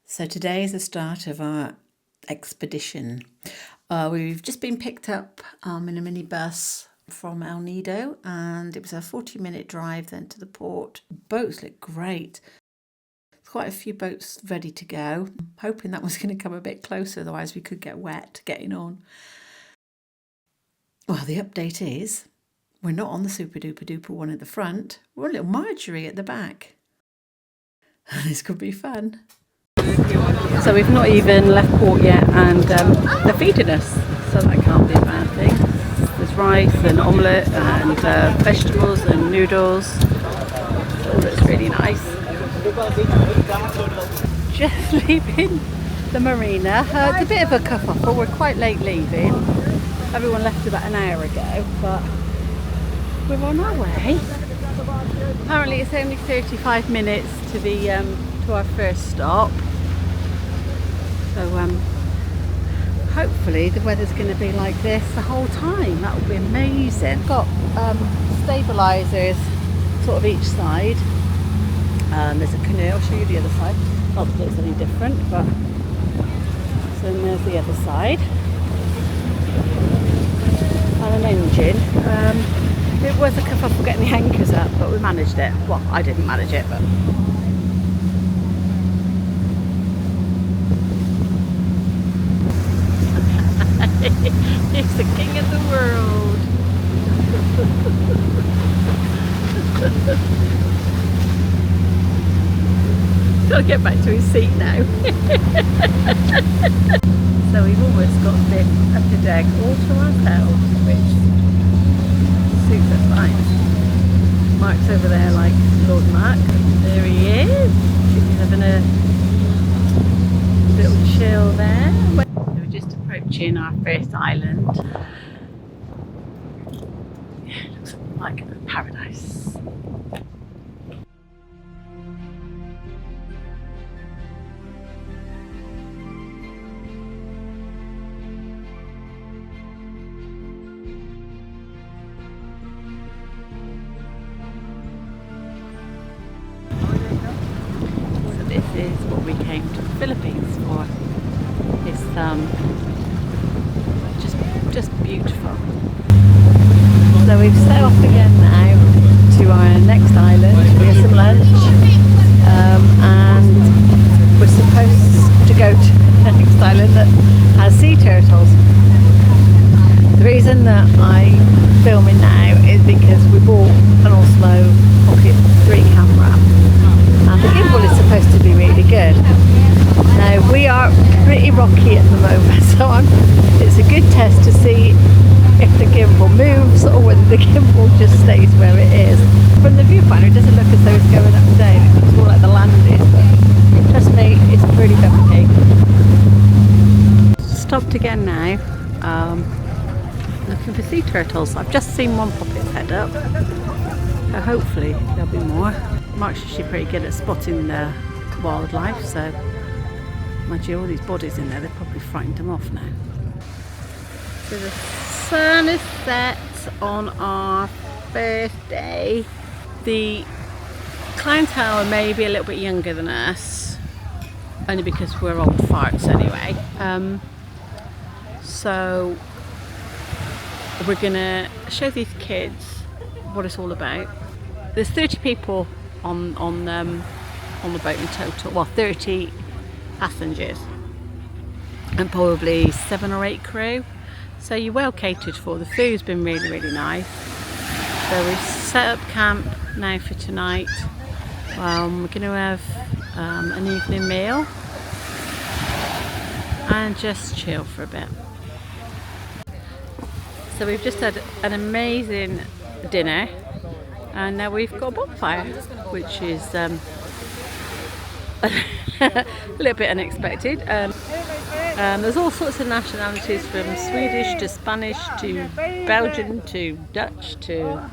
So today is the start of our expedition. We've just been picked up in a minibus from El Nido, and it was a 40-minute drive then to the port. Boats look great. Quite a few boats ready to go. Hoping that was going to come a bit closer, otherwise we could get wet getting on. Well, the update is we're not on the super duper duper one at the front. We're on little Marjorie at the back. This could be fun. So we've not even left port yet, and they're feeding us, so that can't be a bad thing. There's rice and omelette and vegetables and noodles. It looks really nice. Just leaving the marina. It's a bit of a kerfuffle. We're quite late leaving. Everyone left about an hour ago, but we're on our way. Apparently it's only 35 minutes to the to our first stop. So hopefully the weather's going to be like this the whole time. That would be amazing. Got stabilisers sort of each side. There's a canoe. I'll show you the other side. Not that it's any different, but so then there's the other side. And an engine. It was a kerfuffle getting the anchors up, but we managed it. Well, I didn't manage it, but he's the king of the world. Gotta get back to his seat now. So we've almost got this upper deck all to ourselves, which suits us fine. Mark's over there like Lord Mark. There he is. He's having a little chill there. We're just approaching our first island. Yeah, it looks like paradise. This is what we came to the Philippines for. It's just beautiful. So we've set off again now to our next island. We have some lunch, and we're supposed to go to the next island that has sea turtles. The reason that I'm filming now is because we bought an Osmo Pocket 3 camera. And the gimbal is supposed to be really good. Now we are pretty rocky at the moment, so it's a good test to see if the gimbal moves or whether the gimbal just stays where it is. From the viewfinder it doesn't look as though it's going up and down, it looks more like the land is, but trust me, it's pretty bumpy. Stopped again now, looking for sea turtles. I've just seen one pop its head up, so hopefully there'll be more. Mark's actually pretty good at spotting wildlife, so mind you, all these bodies in there, they've probably frightened them off now. So the sun is set on our first day. The clown tower may be a little bit younger than us, only because we're old farts anyway. So we're gonna show these kids what it's all about. There's 30 people on the boat in total. Well, 30 passengers and probably 7 or 8 crew. So you're well catered for. The food's been really, really nice. So we've set up camp now for tonight. We're going to have an evening meal and just chill for a bit. So we've just had an amazing dinner. And now we've got a bonfire, which is a little bit unexpected. There's all sorts of nationalities, from Swedish to Spanish to Belgian to Dutch to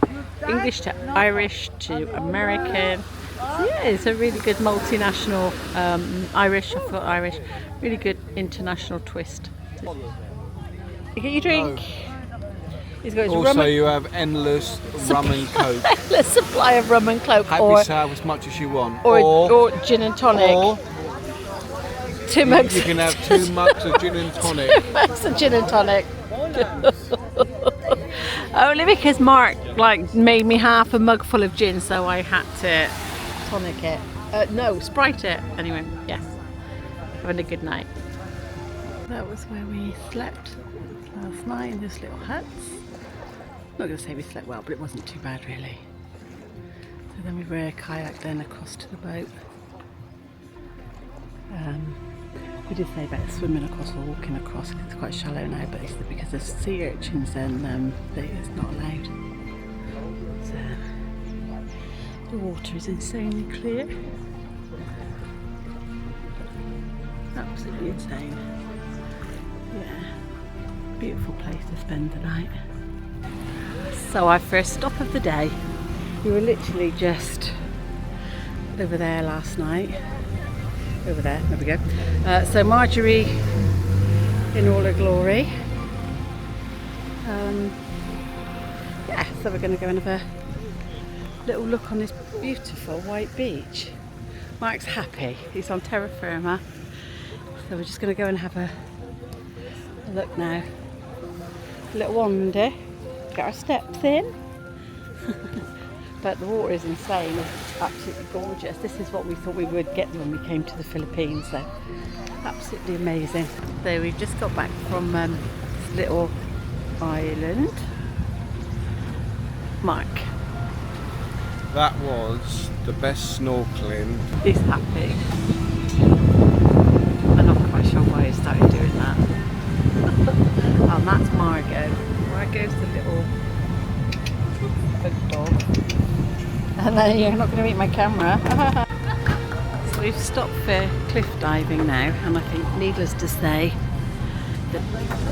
English to Irish to American. So yeah, it's a really good multinational, Irish, I thought Irish, really good international twist. You get your drink. He's got his also, you have endless rum and coke. Endless supply of rum and coke. Happy to have as much as you want. Or gin and tonic. Or 2 mugs. You can have 2 mugs of gin and tonic. 2 mugs of gin and tonic. Only because Mark made me half a mug full of gin, so I had to tonic it. No, Sprite it. Anyway, yes. Having a good night. That was where we slept last night, in this little huts. Not going to say we slept well, but it wasn't too bad really. So then we kayaked then across to the boat. We did say about swimming across or walking across. It's quite shallow now, but it's because there's sea urchins then it's not allowed. So the water is insanely clear. Absolutely insane. Yeah, beautiful place to spend the night. So our first stop of the day. We were literally just over there last night. Over there we go. So Marjorie in all her glory. Yeah, so we're going to go and have a little look on this beautiful white beach. Mark's happy, he's on terra firma. So we're just going to go and have a look now. A little wander, get our steps in. But the water is insane, it's absolutely gorgeous. This is what we thought we would get when we came to the Philippines, so absolutely amazing. So we've just got back from this little island. Mark. That was the best snorkeling. He's happy. I'm not quite sure why he started doing that. And that's Margot. Margot's the little big dog. And then you're not going to eat my camera. So we've stopped for cliff diving now, and I think needless to say that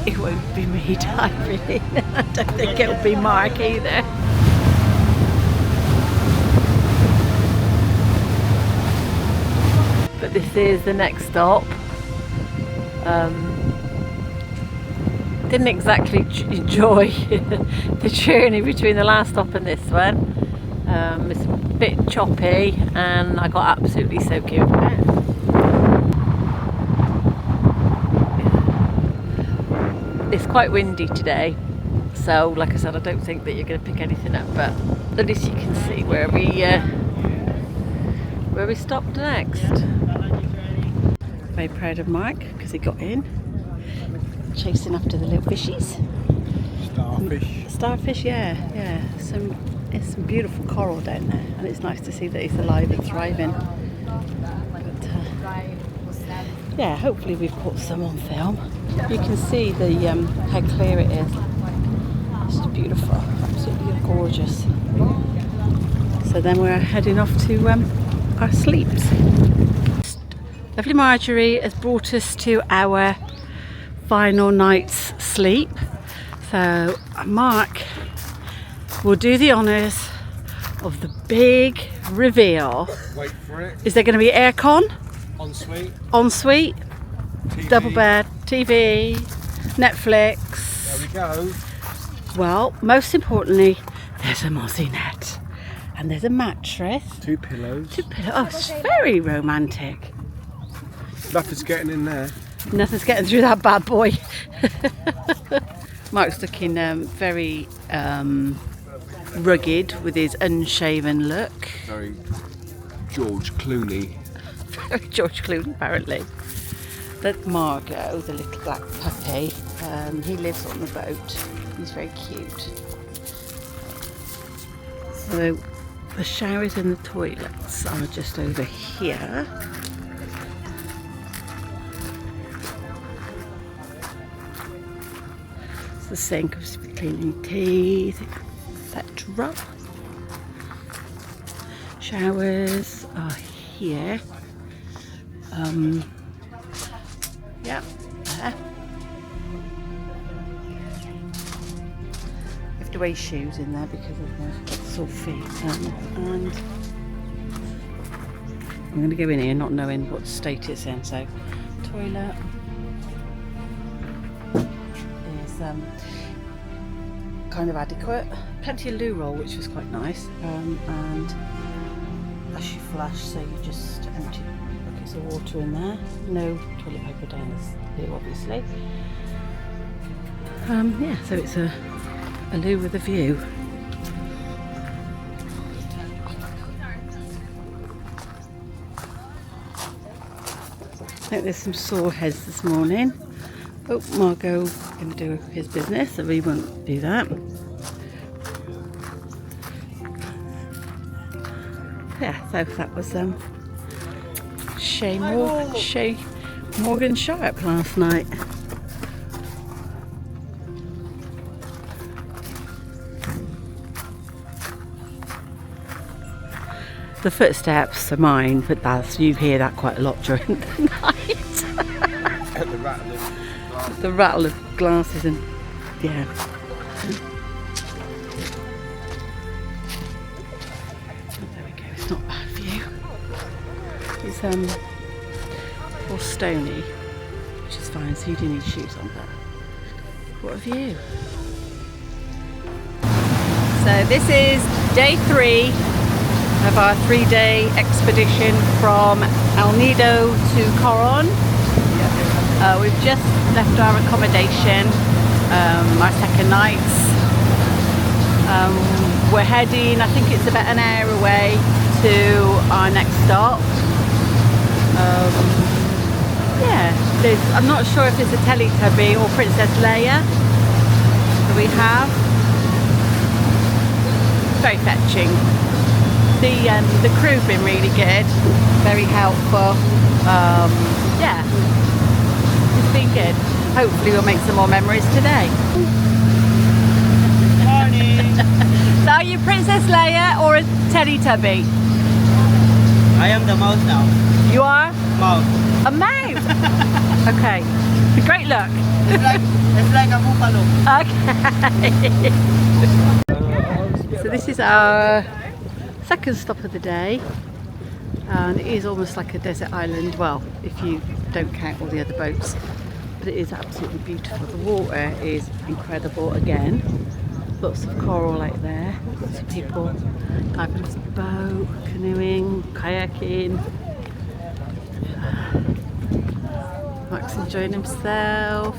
it won't be me diving. I don't think it'll be Mark either. But this is the next stop. Didn't exactly enjoy the journey between the last stop and this one. It's a bit choppy and I got absolutely soaking wet. It's quite windy today, so like I said, I don't think that you're going to pick anything up, but at least you can see where we stopped next. Very proud of Mark because he got in, chasing after the little fishies. Starfish. Starfish, yeah. It's some beautiful coral down there, and it's nice to see that he's alive and thriving. But yeah, hopefully we've caught some on film. You can see how clear it is. It's just beautiful, absolutely gorgeous. So then we're heading off to our sleeps. Lovely Marjorie has brought us to our final night's sleep. So Mark will do the honours of the big reveal. Wait for it. Is there going to be aircon? Ensuite. Ensuite, TV. double bed, TV, Netflix. There we go. Well, most importantly, there's a mozzie net and there's a mattress. 2 pillows. 2 pillows. Oh, it's very romantic. Nothing's getting in there. Nothing's getting through that bad boy. Mark's looking very rugged with his unshaven look. Very George Clooney. Very George Clooney, apparently. But Margot, the little black puppy, he lives on the boat. He's very cute. So the showers and the toilets are just over here. The sink for cleaning teeth, etc. Showers are here. Yeah, there. You have to wear shoes in there because of my sore feet. And I'm going to go in here not knowing what state it's in. So, toilet. Kind of adequate. Plenty of loo roll, which was quite nice, and unless you flush, so you just empty buckets of water in there. No toilet paper down here, obviously. Yeah, so it's a loo with a view. I think there's some sore heads this morning. Oh, Margot going to do his business, so we won't do that. Yeah, so that was Shay Morgan Sharp last night. The footsteps are mine, but you hear that quite a lot during the night. The rattle of glasses and yeah. There we go. It's not a bad view. It's all stony, which is fine. So you do need shoes on, but what a view! So this is day 3 of our 3-day expedition from El Nido to Coron. We've just left our accommodation, our second night. We're heading, I think it's about an hour away to our next stop. Yeah, I'm not sure if it's a Teletubby or Princess Leia that we have. Very fetching. The crew've been really good, very helpful. Yeah, it's been good. Hopefully we'll make some more memories today. Morning! So are you Princess Leia or a Teletubby? I am the mouse now. You are? Mouse. A mouse? Okay. Great luck. It's like a buffalo. Okay. So this is our second stop of the day. And it is almost like a desert island. Well, if you don't count all the other boats. But it is absolutely beautiful. The water is incredible again. Lots of coral out there. Lots of people diving off the boat, canoeing, kayaking. Mark's enjoying himself.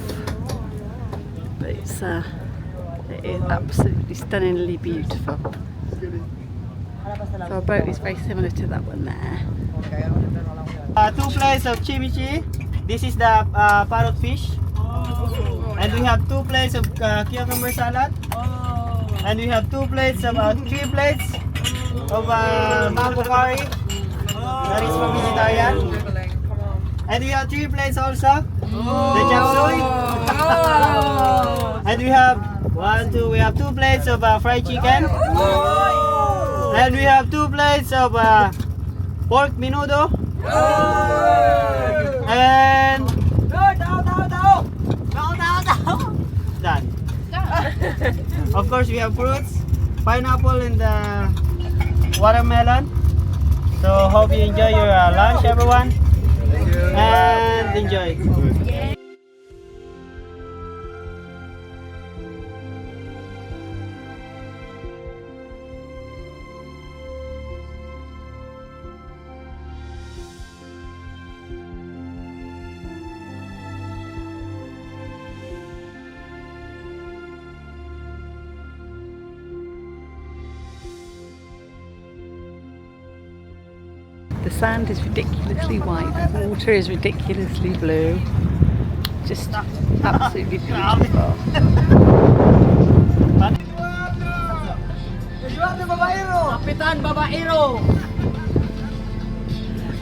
But it is absolutely stunningly beautiful. So our boat is very similar to that one there. 2 plates of chimichi. This is the parrot fish. And we have 2 plates of cucumber salad. And we have 2 plates of 3 plates of mango curry. That is for vegetarian. And we have 3 plates also. The chop suey. And we have 2 plates of fried chicken. And we have 2 plates of pork menudo. And done. Of course we have fruits, pineapple and watermelon. So hope you enjoy your lunch, everyone. And enjoy. The sand is ridiculously white, the water is ridiculously blue. Just absolutely beautiful.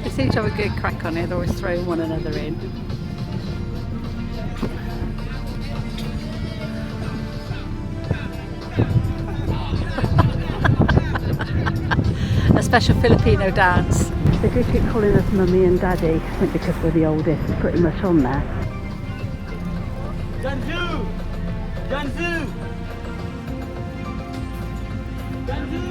They seem to have a good crack on it, they're always throwing one another in. A special Filipino dance. They do keep calling us mummy and daddy, I think because we're the oldest, pretty much on there. Janzu! Janzu! Janzu!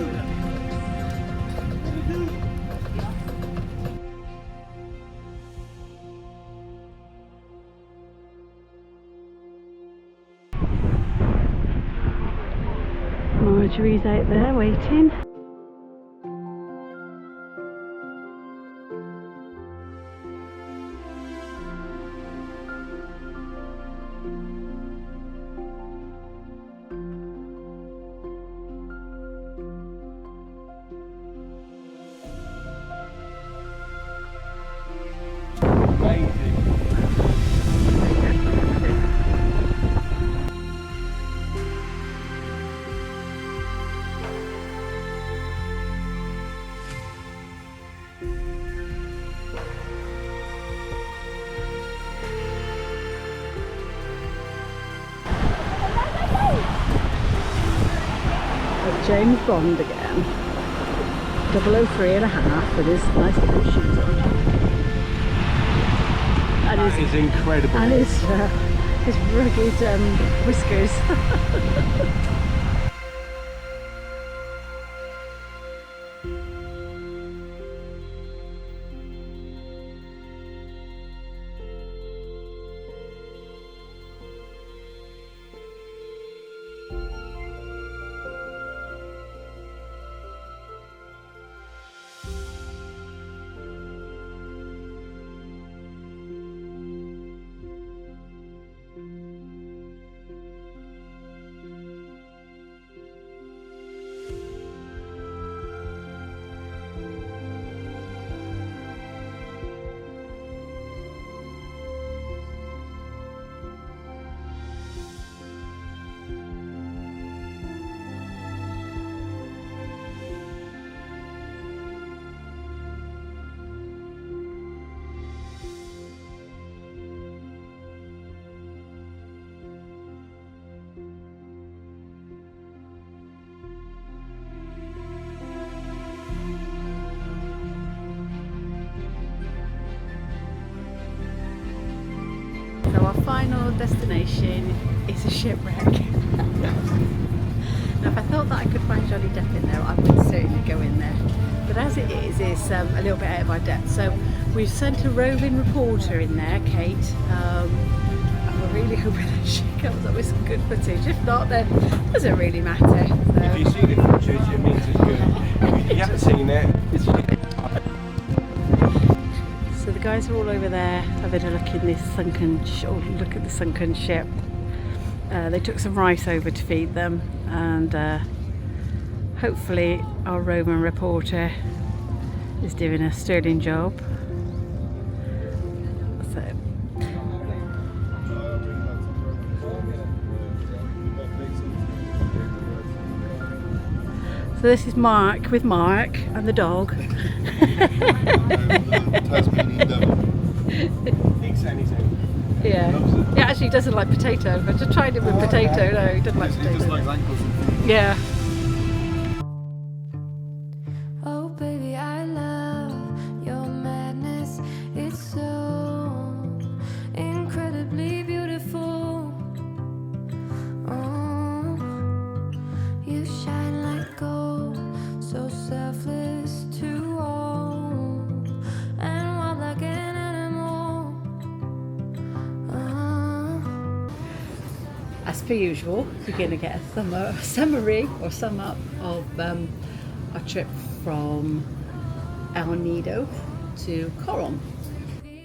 Marjorie's out there waiting. James Bond again. 003.5 with his nice little shoes on. And That is incredible. And his rugged whiskers. So our final destination is a shipwreck. Now if I thought that I could find Johnny Depp in there, I would certainly go in there. But as it is, it's a little bit out of our depth. So we've sent a roving reporter in there, Kate, and we're really hoping that she comes up with some good footage. If not, then it doesn't really matter. So. If you see the footage, it means it's good. If you haven't seen it, it's So the guys are all over there having a look in this sunken look at the sunken ship. They took some rice over to feed them, and hopefully our roving reporter is doing a sterling job. So this is Mark with Mark and the dog. Tasmanian devil. Eats anything. Yeah. He actually doesn't like potato. I just tried it with potato. No, he doesn't like He potato. just likes ankles and feet. Yeah. Oh baby, I love your madness. It's so incredibly beautiful. Oh, you shine like gold, so selfless to all, and wild like an animal. Oh. As per usual, we're going to get a summary or sum up of our trip from El Nido to Coron.